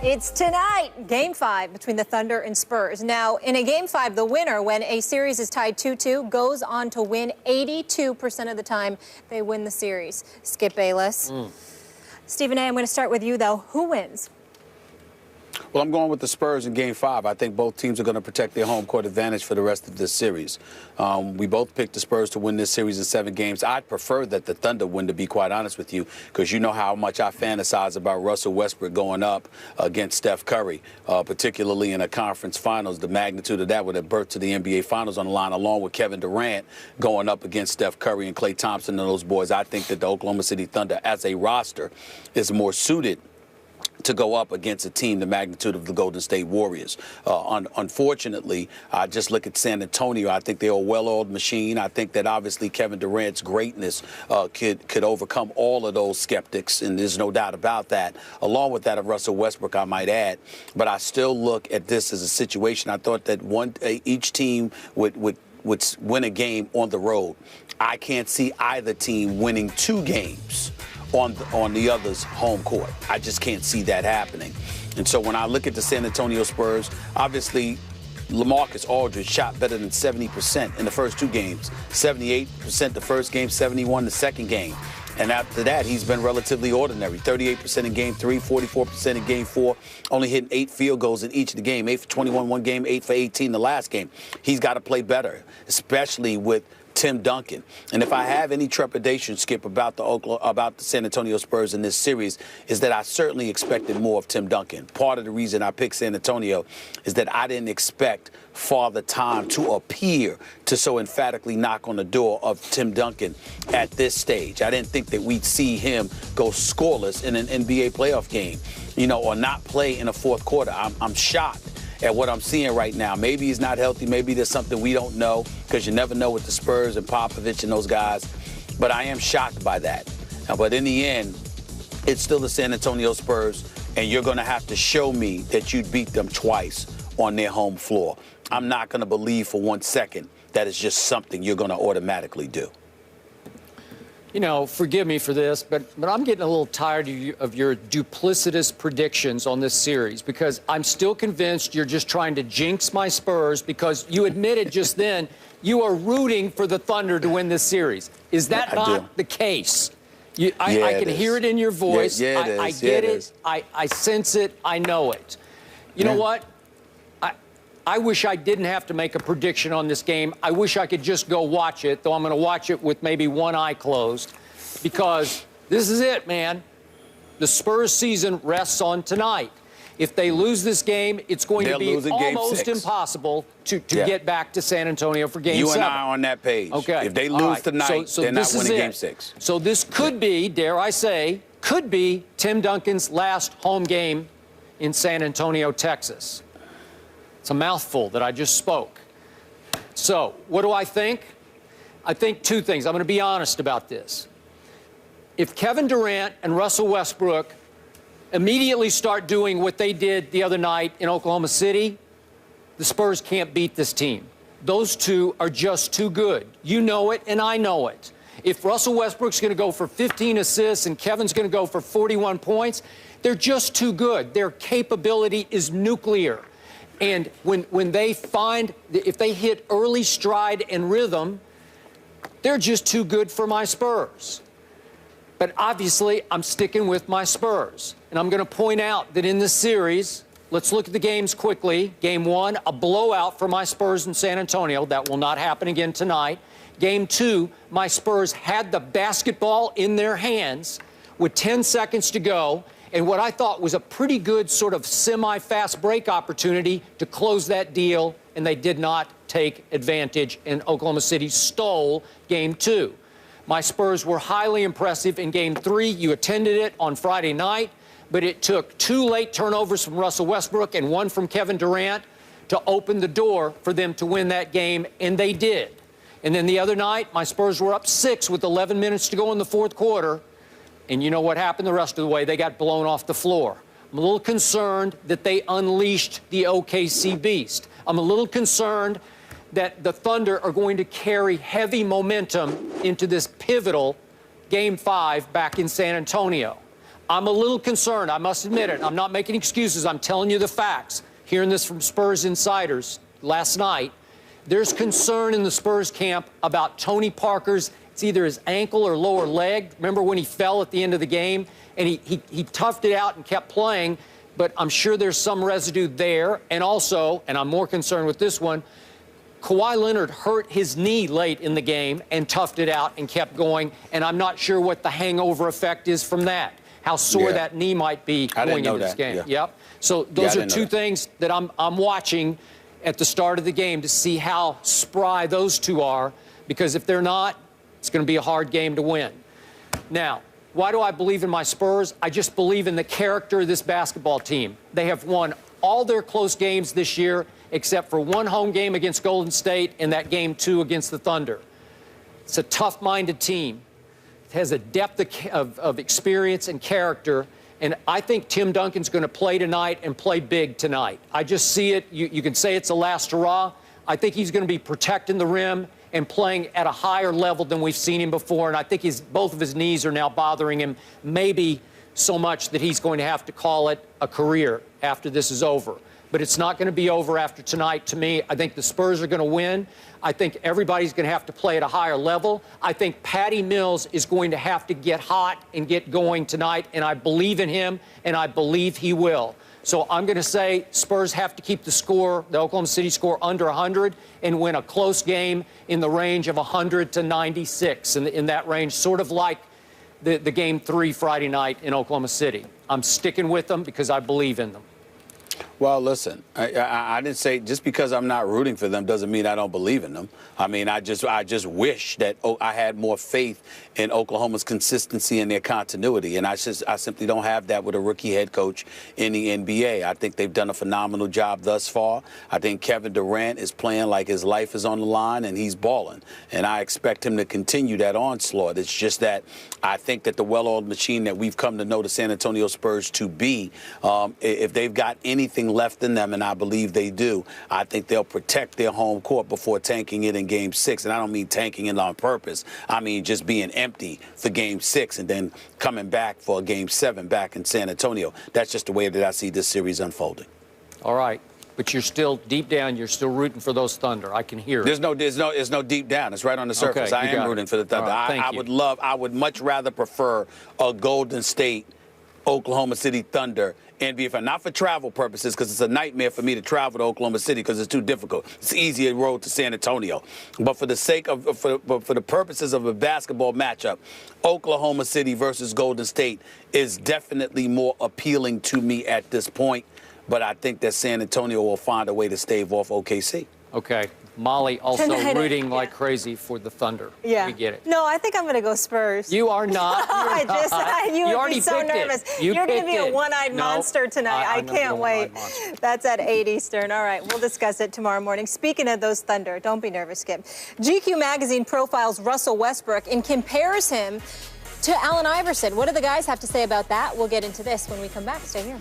It's tonight, Game 5 between the Thunder and Spurs. Now, in a Game 5, the winner, when a series is tied 2-2, goes on to win 82% of the time they win the series. Skip Bayless. Stephen A., I'm going to start with you, though. Who wins? Well, I'm going with the Spurs in Game 5. I think both teams are going to protect their home court advantage for the rest of this series. We both picked the Spurs to win this series in 7 games. I'd prefer that the Thunder win, to be quite honest with you, because you know how much I fantasize about Russell Westbrook going up against Steph Curry, particularly in a conference finals. The magnitude of that would have birthed to the NBA Finals on the line, along with Kevin Durant going up against Steph Curry and Klay Thompson and those boys. I think that the Oklahoma City Thunder, as a roster, is more suited to go up against a team the magnitude of the Golden State Warriors. Unfortunately, I just look at San Antonio. I think they're a well-oiled machine. I think that obviously Kevin Durant's greatness could overcome all of those skeptics, and there's no doubt about that, along with that of Russell Westbrook, I might add. But I still look at this as a situation. I thought that each team would win a game on the road. I can't see either team winning 2 games on the other's home court. I just can't see that happening. And so when I look at the San Antonio Spurs, obviously LaMarcus Aldridge shot better than 70% in the first 2 games. 78% the first game, 71% the second game. And after that, he's been relatively ordinary. 38% in Game 3, 44% in Game 4, only hitting 8 field goals in each of the game. 8 for 21 one game, 8 for 18 the last game. He's got to play better, especially with Tim Duncan. And if I have any trepidation, Skip, about the San Antonio Spurs in this series, is that I certainly expected more of Tim Duncan. Part of the reason I picked San Antonio is that I didn't expect Father Time to appear to so emphatically knock on the door of Tim Duncan at this stage. I didn't think that we'd see him go scoreless in an NBA playoff game, or not play in a fourth quarter. I'm shocked at what I'm seeing right now. Maybe he's not healthy. Maybe there's something we don't know, because you never know with the Spurs and Popovich and those guys. But I am shocked by that. But in the end, it's still the San Antonio Spurs, and you're going to have to show me that you'd beat them twice on their home floor. I'm not going to believe for 1 second that it's just something you're going to automatically do. Forgive me for this, but I'm getting a little tired of your duplicitous predictions on this series, because I'm still convinced you're just trying to jinx my Spurs, because you admitted just then you are rooting for the Thunder to win this series. Is that not the case? I can hear it in your voice. I get it. I sense it. I know it. You know what? I wish I didn't have to make a prediction on this game. I wish I could just go watch it, though I'm going to watch it with maybe one eye closed, because this is it, man. The Spurs season rests on tonight. If they lose this game, it's going to be almost impossible to get back to San Antonio for Game 7. You and I are on that page. Okay. If they lose tonight, they're not winning Game 6. So this could be, dare I say, could be Tim Duncan's last home game in San Antonio, Texas. It's a mouthful that I just spoke. So what do I think? I think 2 things. I'm going to be honest about this. If Kevin Durant and Russell Westbrook immediately start doing what they did the other night in Oklahoma City, the Spurs can't beat this team. Those 2 are just too good. You know it, and I know it. If Russell Westbrook's going to go for 15 assists and Kevin's going to go for 41 points, they're just too good. Their capability is nuclear. And when they if they hit early stride and rhythm, they're just too good for my Spurs. But obviously, I'm sticking with my Spurs. And I'm going to point out that in this series, let's look at the games quickly. Game 1, a blowout for my Spurs in San Antonio. That will not happen again tonight. Game 2, my Spurs had the basketball in their hands with 10 seconds to go, and what I thought was a pretty good sort of semi-fast break opportunity to close that deal, and they did not take advantage, and Oklahoma City stole Game 2. My Spurs were highly impressive in Game 3. You attended it on Friday night, but it took 2 late turnovers from Russell Westbrook and 1 from Kevin Durant to open the door for them to win that game, and they did. And then the other night, my Spurs were up 6 with 11 minutes to go in the fourth quarter. And you know what happened the rest of the way? They got blown off the floor. I'm a little concerned that they unleashed the OKC beast. I'm a little concerned that the Thunder are going to carry heavy momentum into this pivotal Game 5 back in San Antonio. I'm a little concerned. I must admit it. I'm not making excuses. I'm telling you the facts. Hearing this from Spurs insiders last night, there's concern in the Spurs camp about Tony Parker's, it's either his ankle or lower leg. Remember when he fell at the end of the game? And he toughed it out and kept playing, but I'm sure there's some residue there. And also, and I'm more concerned with this one, Kawhi Leonard hurt his knee late in the game and toughed it out and kept going, and I'm not sure what the hangover effect is from that, how sore that knee might be going into this game. Yep. So those are two things that I'm watching at the start of the game to see how spry those two are, because if they're not, it's going to be a hard game to win. Now, why do I believe in my Spurs? I just believe in the character of this basketball team. They have won all their close games this year, except for one home game against Golden State and that game 2 against the Thunder. It's a tough-minded team. It has a depth of experience and character, and I think Tim Duncan's going to play tonight and play big tonight. I just see it. You can say it's a last hurrah. I think he's going to be protecting the rim and playing at a higher level than we've seen him before, and I think both of his knees are now bothering him, maybe so much that he's going to have to call it a career after this is over. But it's not going to be over after tonight to me. I think the Spurs are going to win. I think everybody's going to have to play at a higher level. I think Patty Mills is going to have to get hot and get going tonight, and I believe in him, and I believe he will. So I'm going to say Spurs have to keep the score, the Oklahoma City score, under 100 and win a close game in the range of 100 to 96, in that range, sort of like the game 3 Friday night in Oklahoma City. I'm sticking with them because I believe in them. Well, listen, I didn't say just because I'm not rooting for them doesn't mean I don't believe in them. I mean, I just wish that I had more faith in Oklahoma's consistency and their continuity, and I simply don't have that with a rookie head coach in the NBA. I think they've done a phenomenal job thus far. I think Kevin Durant is playing like his life is on the line, and he's balling, and I expect him to continue that onslaught. It's just that I think that the well-oiled machine that we've come to know the San Antonio Spurs to be, if they've got anything left in them, and I believe they do, I think they'll protect their home court before tanking it in Game 6. And I don't mean tanking it on purpose. I mean just being empty for Game 6 and then coming back for Game 7 back in San Antonio. That's just the way that I see this series unfolding. All right. But you're still, deep down, you're still rooting for those Thunder. I can hear it. There's no deep down. It's right on the surface. Okay, I am rooting for the Thunder. Right, I would much rather prefer a Golden State, Oklahoma City Thunder NBA, not for travel purposes, because it's a nightmare for me to travel to Oklahoma City because it's too difficult. It's easier road to San Antonio. But for the sake of, for the purposes of a basketball matchup, Oklahoma City versus Golden State is definitely more appealing to me at this point. But I think that San Antonio will find a way to stave off OKC. Okay. Molly also rooting like crazy for the Thunder. Yeah. We get it. No, I think I'm going to go Spurs. You are not. You would be so nervous. You're going to be a one-eyed monster tonight. I can't wait. That's at 8 Eastern. All right, we'll discuss it tomorrow morning. Speaking of those Thunder, don't be nervous, Skip. GQ magazine profiles Russell Westbrook and compares him to Allen Iverson. What do the guys have to say about that? We'll get into this when we come back. Stay here.